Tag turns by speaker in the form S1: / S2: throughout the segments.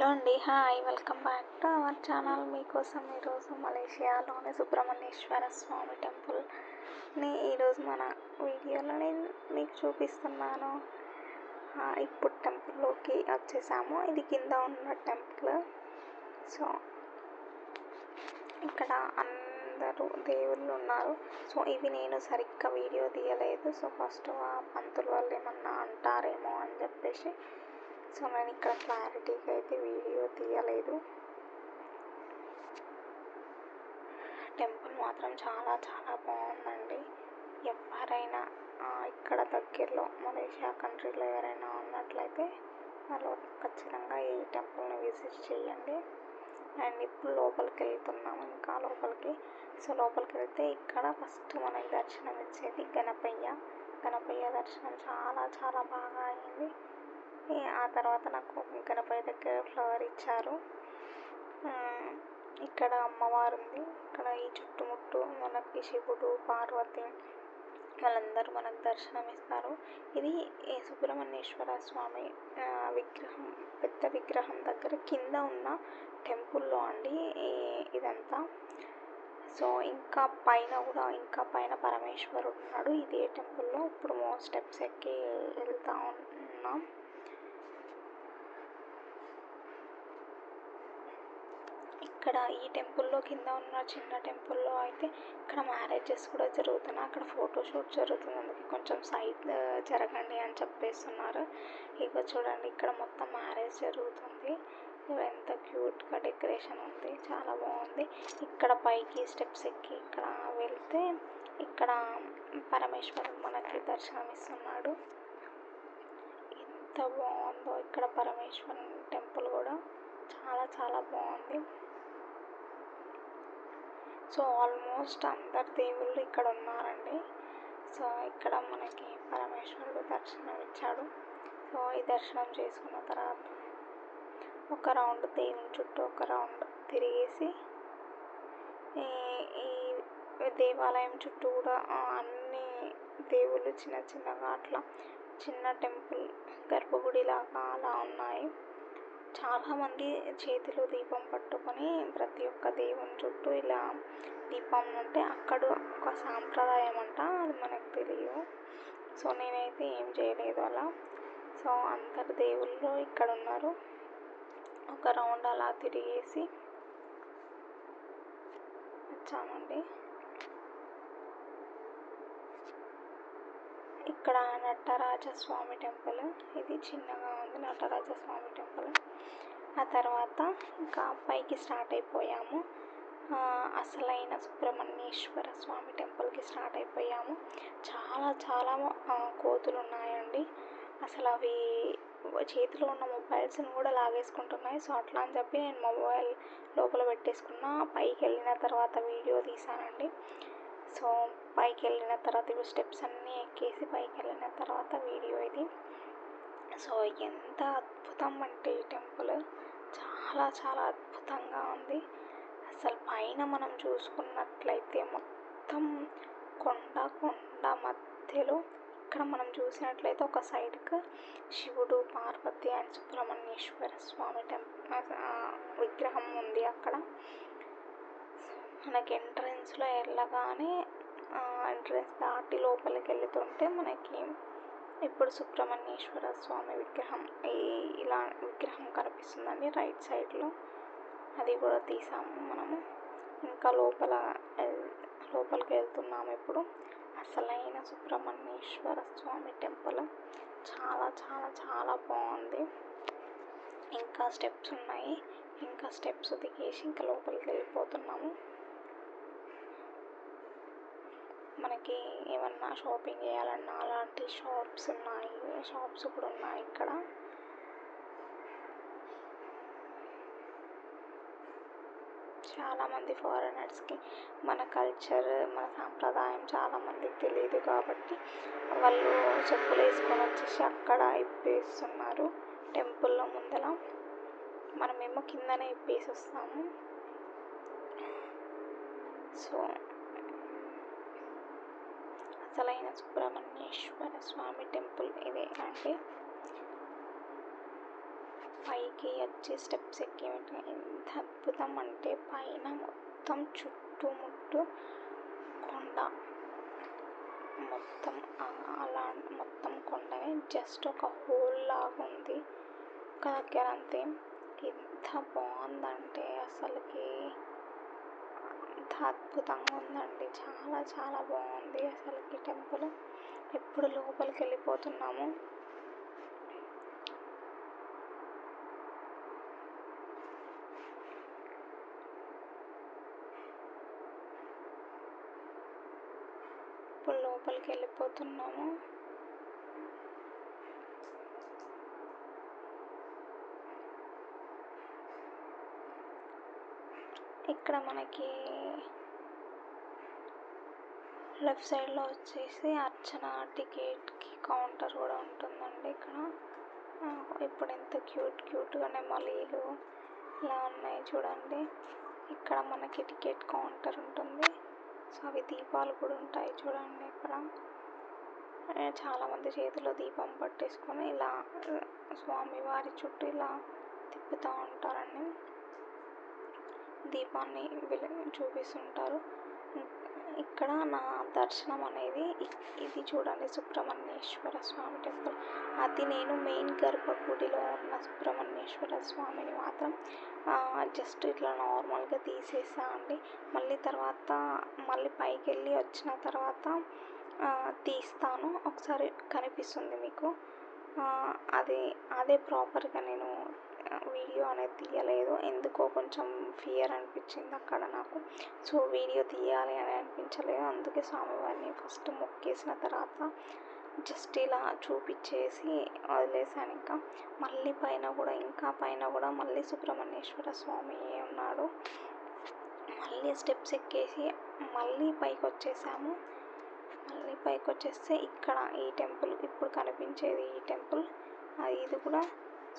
S1: Hello అండి. Hi, welcome back to our channel. మీకోసం ఈరోజు మలేషియాలోని సుబ్రహ్మణ్యేశ్వర స్వామి టెంపుల్ని ఈరోజు మన వీడియోలో నేను మీకు చూపిస్తున్నాను. ఇప్పుడు టెంపుల్లోకి వచ్చేసాము. ఇది కింద ఉన్న టెంపుల్. సో ఇక్కడ అందరూ దేవుళ్ళు ఉన్నారు. సో ఇవి నేను సరిగ్గా వీడియో తీయలేదు. సో ఫస్ట్ ఆ పంతుల వాళ్ళు ఏమన్నా అంటారేమో అని చెప్పేసి సో నేను ఇక్కడ క్లారిటీగా అయితే వీడియో తీయలేదు. టెంపుల్ మాత్రం చాలా చాలా బాగుందండి. ఎవరైనా ఇక్కడ దగ్గరలో మలేషియా కంట్రీలో ఎవరైనా ఉన్నట్లయితే వాళ్ళు ఖచ్చితంగా ఈ టెంపుల్ని విజిట్ చేయండి. అండ్ ఇప్పుడు లోపలికి వెళ్తున్నాము, ఇంకా లోపలికి. సో లోపలికి వెళ్తే ఇక్కడ ఫస్ట్ మనకి దర్శనం ఇచ్చేది గణపయ్య దర్శనం చాలా చాలా బాగా అయింది. ఆ తర్వాత నాకు గణపయ్య దగ్గర ఫ్లవర్ ఇచ్చారు. ఇక్కడ అమ్మవారు ఉంది. ఇక్కడ ఈ చుట్టుముట్టు మనకి శివుడు, పార్వతి వాళ్ళందరూ మనకు దర్శనం ఇస్తారు. ఇది సుబ్రహ్మణ్యేశ్వర స్వామి విగ్రహం, పెద్ద విగ్రహం దగ్గర కింద ఉన్న టెంపుల్లో అండి ఇదంతా. సో ఇంకా పైన పరమేశ్వరుడు ఉన్నాడు ఇదే టెంపుల్లో. ఇప్పుడు స్టెప్స్ ఎక్కి వెళ్తూ ఉన్నాం. ఇక్కడ ఈ టెంపుల్లో కింద ఉన్న చిన్న టెంపుల్లో అయితే ఇక్కడ మ్యారేజెస్ కూడా జరుగుతున్నాయి. అక్కడ ఫోటోషూట్ జరుగుతుంది, అందుకే కొంచెం సైడ్ జరగండి అని చెప్పేస్తున్నారు. ఇక చూడండి, ఇక్కడ మొత్తం మ్యారేజ్ జరుగుతుంది. ఎంత క్యూట్గా డెకరేషన్ ఉంది, చాలా బాగుంది. ఇక్కడ పైకి స్టెప్స్ ఎక్కి ఇక్కడ వెళ్తే ఇక్కడ పరమేశ్వరుడు మనకి దర్శనం ఇస్తున్నాడు. ఎంత బాగుందో ఇక్కడ పరమేశ్వరుని టెంపుల్ కూడా చాలా చాలా బాగుంది. సో ఆల్మోస్ట్ అందరు దేవుళ్ళు ఇక్కడ ఉన్నారండి. సో ఇక్కడ మనకి పరమేశ్వరుడు దర్శనం ఇచ్చాడు. సో ఈ దర్శనం చేసుకున్న తర్వాత ఒక రౌండ్ దేవుని చుట్టూ ఒక రౌండ్ తిరిగేసి ఈ దేవాలయం చుట్టూ కూడా అన్ని దేవుళ్ళు చిన్న చిన్నగా అట్లా చిన్న టెంపుల్ గర్భగుడి లాగా అలా ఉన్నాయి. చాలామంది చేతిలో దీపం పట్టుకొని ప్రతి ఒక్క దేవుని చుట్టూ ఇలా దీపం ఉంటే అక్కడ ఒక సాంప్రదాయం అంట, అది మనకు తెలియదు. సో నేనైతే ఏం చేయలేదు అలా. సో అందరు దేవుళ్ళు ఇక్కడ ఉన్నారు. ఒక రౌండ్ అలా తిరిగేసి వచ్చామండి. ఇక్కడ నటరాజస్వామి టెంపుల్, ఇది చిన్నగా ఉంది నటరాజస్వామి టెంపుల్. ఆ తర్వాత ఇంకా పైకి స్టార్ట్ అయిపోయాము. అసలైన సుబ్రహ్మణ్యేశ్వర స్వామి టెంపుల్కి స్టార్ట్ అయిపోయాము. చాలా చాలా కోతులు ఉన్నాయండి. అసలు అవి చేతిలో ఉన్న మొబైల్స్ని కూడా లాగేసుకుంటున్నాయి. సో అట్లా అని చెప్పి నేను మొబైల్ లోపల పెట్టేసుకున్నా. పైకి వెళ్ళిన తర్వాత వీడియో తీసానండి. సో పైకి వెళ్ళిన తర్వాత ఇవి స్టెప్స్ అన్నీ ఎక్కేసి పైకి వెళ్ళిన తర్వాత వీడియో ఇది. సో ఎంత అద్భుతం అంటే ఈ టెంపుల్ చాలా చాలా అద్భుతంగా ఉంది. అసలు పైన మనం చూసుకున్నట్లయితే మొత్తం కొండ మధ్యలో ఇక్కడ మనం చూసినట్లయితే ఒక సైడ్కి శివుడు, పార్వతి అండ్ సుబ్రహ్మణ్యేశ్వర స్వామి విగ్రహం ఉంది. అక్కడ మనకి ఎంట్రన్స్లో వెళ్ళగానే ఎంట్రన్స్ దాటి లోపలికి వెళ్తుంటే మనకి ఇప్పుడు సుబ్రహ్మణ్యేశ్వర స్వామి విగ్రహం ఇలా విగ్రహం కనిపిస్తుందండి రైట్ సైడ్లో. అది కూడా తీసాము మనము. ఇంకా లోపలికి వెళ్తున్నాము ఇప్పుడు. అసలైన సుబ్రహ్మణ్యేశ్వర స్వామి టెంపుల్ చాలా చాలా చాలా బాగుంది. ఇంకా స్టెప్స్ ఉన్నాయి, ఇంకా స్టెప్స్ దిగేసి ఇంకా లోపలికి వెళ్ళిపోతున్నాము. మనకి ఏమన్నా షాపింగ్ చేయాలన్నా అలాంటి షాప్స్ కూడా ఉన్నాయి ఇక్కడ. చాలామంది ఫారినర్స్కి మన కల్చర్, మన సాంప్రదాయం చాలామందికి తెలియదు కాబట్టి వాళ్ళు చెప్పులు వేసుకొని వచ్చేసి అక్కడ ఇప్పేస్తున్నారు టెంపుల్లో ముందర. మనమేమో కిందనే ఇప్పేసి వస్తాము. సో అసలైన సుబ్రహ్మణ్యేశ్వర స్వామి టెంపుల్ ఇదే అండి. పైకి పైకి వచ్చి స్టెప్స్ ఎక్కి ఎంత అద్భుతం అంటే పైన మొత్తం చుట్టుముట్టు కొండ, మొత్తం అలా మొత్తం కొండనే, జస్ట్ ఒక హోల్ లాగా ఉంది ఒక దగ్గర అంతే. ఎంత బాగుందంటే అసలుకి అంత అద్భుతంగా ఉందండి, చాలా చాలా బాగుంది అసలుకి టెంపుల్. ఇప్పుడు లోపలికి వెళ్ళిపోతున్నాము. ఇప్పుడు లోపలికి వెళ్ళిపోతున్నాము. ఇక్కడ మనకి లెఫ్ట్ సైడ్లో వచ్చేసి అర్చన టికెట్కి కౌంటర్ కూడా ఉంటుందండి. ఇక్కడ ఇప్పుడు ఎంత క్యూట్గా నెమలీలు ఇలా ఉన్నాయి చూడండి. ఇక్కడ మనకి టికెట్ కౌంటర్ ఉంటుంది. సో అవి దీపాలు కూడా ఉంటాయి చూడండి. ఇక్కడ చాలామంది చేతిలో దీపం పట్టేసుకొని ఇలా స్వామివారి చుట్టూ ఇలా తిప్పుతూ ఉంటారండి, దీపాన్ని చూపిస్తుంటారు. ఇక్కడ నా దర్శనం అనేది ఇది చూడండి, సుబ్రహ్మణ్యేశ్వర స్వామి టెంపుల్. అది నేను మెయిన్ గర్భగుడిలో ఉన్న సుబ్రహ్మణ్యేశ్వర స్వామిని మాత్రం జస్ట్ ఇట్లా నార్మల్గా తీసేసా అండి. మళ్ళీ పైకి వెళ్ళి వచ్చిన తర్వాత తీస్తాను, ఒకసారి కనిపిస్తుంది మీకు. అదే ప్రాపర్గా నేను వీడియో అనేది తీయలేదు, ఎందుకో కొంచెం ఫియర్ అనిపించింది అక్కడ నాకు. సో వీడియో తీయాలి అని అనిపించలేదు, అందుకే స్వామివారిని ఫస్ట్ మొక్కేసిన తర్వాత జస్ట్ ఇలా చూపించేసి వదిలేసాను. మళ్ళీ పైన కూడా మళ్ళీ సుబ్రహ్మణ్యేశ్వర స్వామి ఉన్నాడు. మళ్ళీ స్టెప్స్ ఎక్కేసి మళ్ళీ పైకి వచ్చేసాము. మళ్ళీ పైకి వచ్చేస్తే ఇక్కడ ఈ టెంపుల్, ఇప్పుడు కనిపించేది ఈ టెంపుల్. ఇది కూడా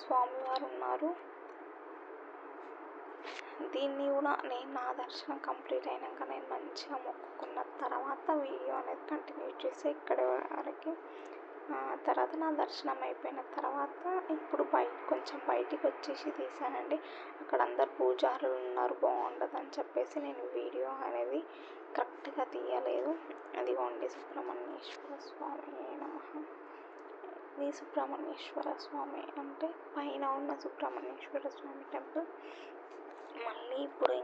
S1: స్వామివారు ఉన్నారు. దీన్ని కూడా నేను నా దర్శనం కంప్లీట్ అయినాక నేను మంచిగా మొక్కుకున్న తర్వాత వీడియో అనేది కంటిన్యూ చేసి ఇక్కడ వరకు. తర్వాత నా దర్శనం అయిపోయిన తర్వాత ఇప్పుడు కొంచెం బయటికి వచ్చేసి తీసానండి. అక్కడ అందరు పూజారులు ఉన్నారు, బాగుండదని చెప్పేసి నేను వీడియో అనేది కరెక్ట్గా తీయలేదు. అదిగోండి సుబ్రహ్మణ్యేశ్వర స్వామి నమః. ఇది సుబ్రహ్మణ్యేశ్వర స్వామి అంటే పైన ఉన్న సుబ్రహ్మణ్యేశ్వర స్వామి టెంపుల్. మళ్ళీ ఇప్పుడు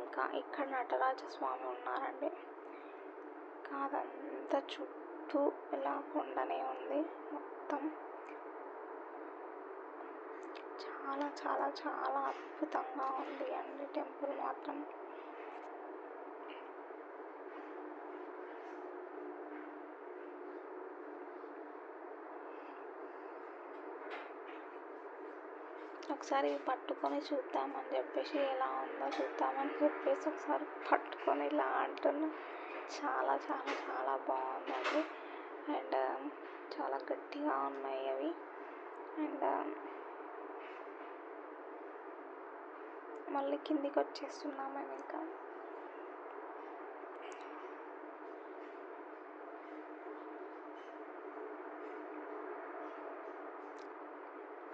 S1: ఇక్కడ నటరాజ స్వామి ఉన్నారండి. అదంతా చుట్టూ ఇలా కొండనే ఉంది మొత్తం. చాలా చాలా చాలా అద్భుతంగా ఉంది అండి టెంపుల్ మాత్రం. ఒకసారి పట్టుకొని చూద్దామని చెప్పేసి, ఎలా ఉందో చూద్దామని చెప్పేసి ఒకసారి పట్టుకొని ఇలా అంటున్నా. చాలా చాలా చాలా బాగుందండి. అండ్ చాలా గట్టిగా ఉన్నాయి అవి. అండ్ మళ్ళీ కిందికి వచ్చేస్తున్నాం మేము. ఇంకా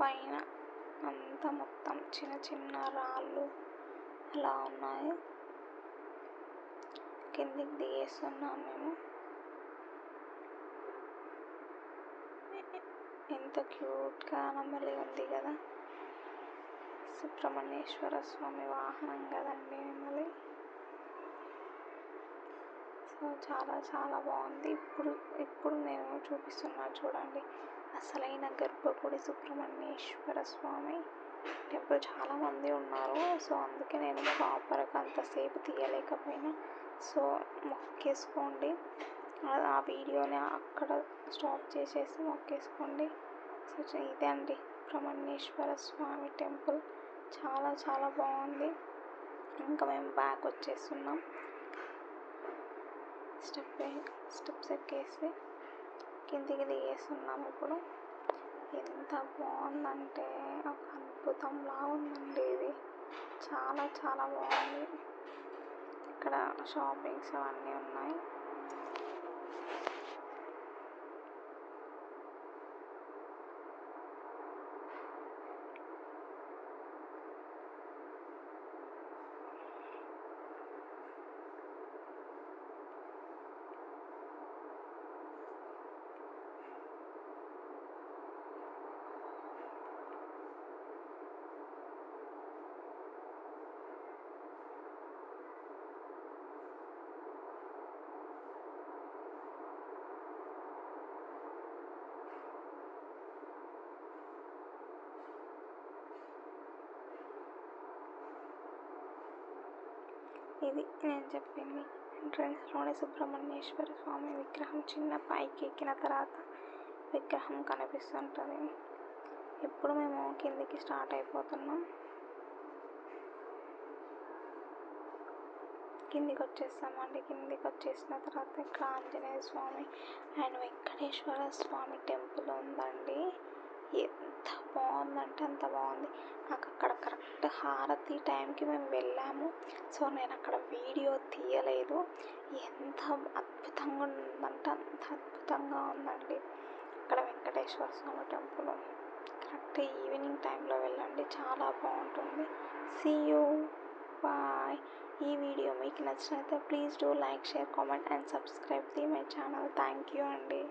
S1: పైన అంతా మొత్తం చిన్న చిన్న రాళ్ళు అలా ఉన్నాయి. కిందికి దిగేస్తున్నాం మేము. ఎంత క్యూట్గా నెమలి ఉంది కదా, సుబ్రహ్మణ్యేశ్వర స్వామి వాహనం కదండి నెమలి. సో చాలా చాలా బాగుంది. ఇప్పుడు నేను చూపిస్తున్నా చూడండి, అసలైన గర్భగుడి సుబ్రహ్మణ్యేశ్వర స్వామి టెంపుల్. చాలామంది ఉన్నారు, సో అందుకే నేను ప్రాపర్గా అంతసేపు తీయలేకపోయినా. సో మొక్కేసుకోండి, ఆ వీడియోని అక్కడ స్టాప్ చేసేసి మొక్కేసుకోండి. సో ఇదే అండి సుబ్రహ్మణ్యేశ్వర స్వామి టెంపుల్, చాలా చాలా బాగుంది. ఇంకా మేము బ్యాక్ వచ్చేస్తున్నాం. స్టెప్స్ ఎక్కేసి కిందికి దిగేస్తున్నాం. ఇప్పుడు ఎంత బాగుందంటే ఒక అద్భుతంలా ఉందండి ఇది, చాలా చాలా బాగుంది. ఇక్కడ షాపింగ్స్ అవన్నీ ఉన్నాయి. ఇది నేను చెప్పింది. ఎంట్రన్స్లోనే సుబ్రహ్మణ్యేశ్వర స్వామి విగ్రహం చిన్న పైకి ఎక్కిన తర్వాత విగ్రహం కనిపిస్తుంటుంది. ఇప్పుడు మేము కిందికి స్టార్ట్ అయిపోతున్నాం. కిందికి వచ్చేస్తామండి. కిందికి వచ్చేసిన తర్వాత ఇక్కడ ఆంజనేయ స్వామి అండ్ వెంకటేశ్వర స్వామి టెంపుల్ ఉందండి. ఎంత బాగుందంటే అంత బాగుంది. నాకు అక్కడ కరెక్ట్ హారతి టైంకి మేము వెళ్ళాము. సో నేను అక్కడ వీడియో తీయలేదు. ఎంత అద్భుతంగా ఉందంటే అంత అద్భుతంగా ఉందండి. అక్కడ Venkateswara Swami temple correct evening టైంలో వెళ్ళండి, చాలా బాగుంటుంది. See you, bye. ఈ వీడియో మీకు నచ్చినట్లయితే please do like, share, comment and subscribe the my channel. Thank you అండి.